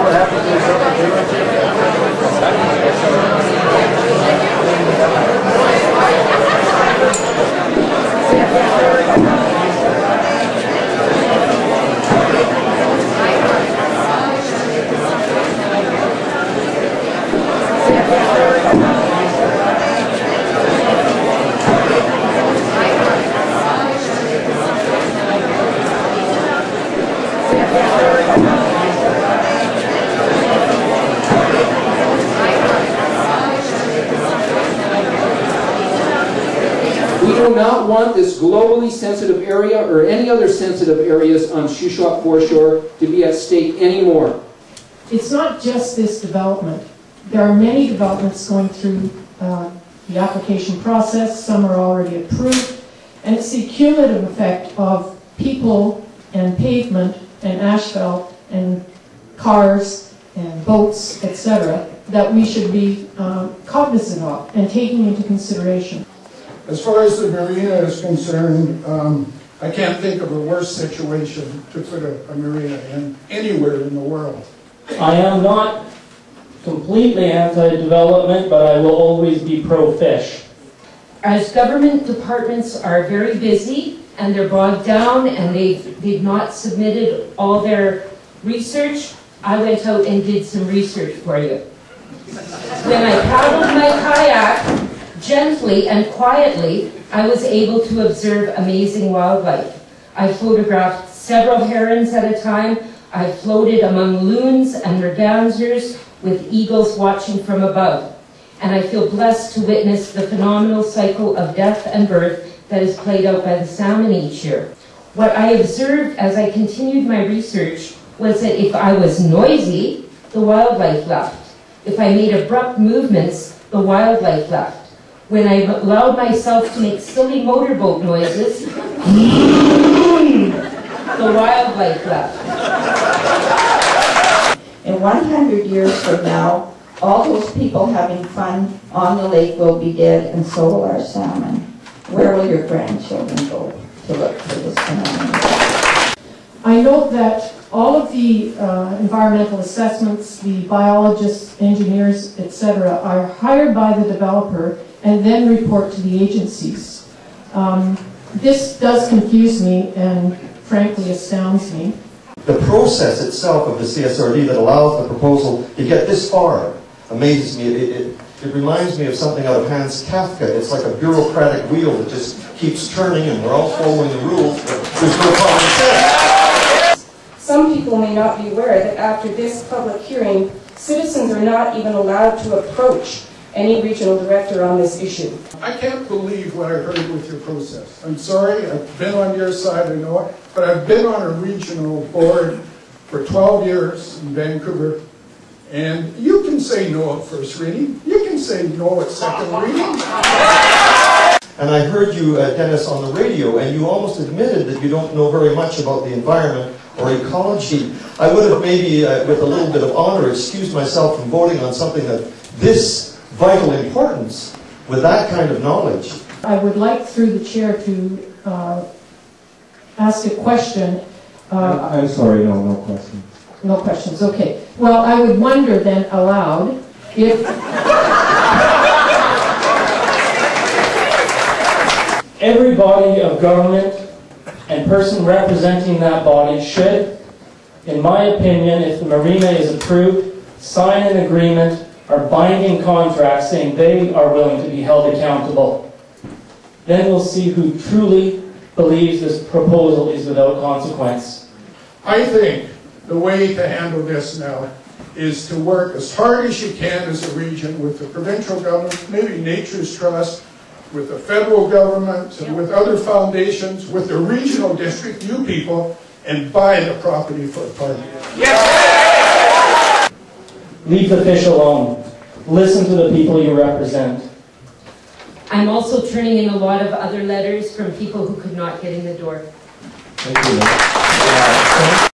We do not want this globally sensitive area or any other sensitive areas on Shuswap foreshore to be at stake anymore. It's not just this development. There are many developments going through the application process. Some are already approved. And it's the cumulative effect of people and pavement and asphalt and cars and boats, etc., that we should be cognizant of and taking into consideration. As far as the marina is concerned, I can't think of a worse situation to put a marina in anywhere in the world. I am not completely anti-development, but I will always be pro-fish. As government departments are very busy and they're bogged down and they've not submitted all their research, I went out and did some research for you. When I paddled my kayak, gently and quietly, I was able to observe amazing wildlife. I photographed several herons at a time. I floated among loons and mergansers with eagles watching from above. And I feel blessed to witness the phenomenal cycle of death and birth that is played out by the salmon each year. What I observed as I continued my research was that if I was noisy, the wildlife left. If I made abrupt movements, the wildlife left. When I allowed myself to make silly motorboat noises, the wildlife left. In 100 years from now, all those people having fun on the lake will be dead, and so will our salmon. Where will your grandchildren go to look for this phenomenon? I note that all of the environmental assessments, the biologists, engineers, etc., are hired by the developer and then report to the agencies. This does confuse me and frankly astounds me. The process itself of the CSRD that allows the proposal to get this far amazes me. It reminds me of something out of Hans Kafka. It's like a bureaucratic wheel that just keeps turning and we're all following the rules, but there's no common sense. Some people may not be aware that after this public hearing, citizens are not even allowed to approach any regional director on this issue. I can't believe what I heard with your process. I'm sorry, I've been on your side, I know it, but I've been on a regional board for 12 years in Vancouver, and you can say no at first reading, you can say no at second reading. And I heard you, Dennis, on the radio, and you almost admitted that you don't know very much about the environment or ecology. I would have maybe, with a little bit of honor, excused myself from voting on something of this vital importance with that kind of knowledge. I would like, through the chair, to ask a question. I'm sorry, no questions. No questions, okay. Well, I would wonder then aloud if Every body of government and person representing that body should, in my opinion, if the marina is approved, sign an agreement or binding contract saying they are willing to be held accountable. Then we'll see who truly believes this proposal is without consequence. I think the way to handle this now is to work as hard as you can as a region with the provincial government, maybe Nature's Trust, with the federal government, and with other foundations, with the regional district, you people, and buy the property for a party. Yes! Leave the fish alone. Listen to the people you represent. I'm also turning in a lot of other letters from people who could not get in the door. Thank you.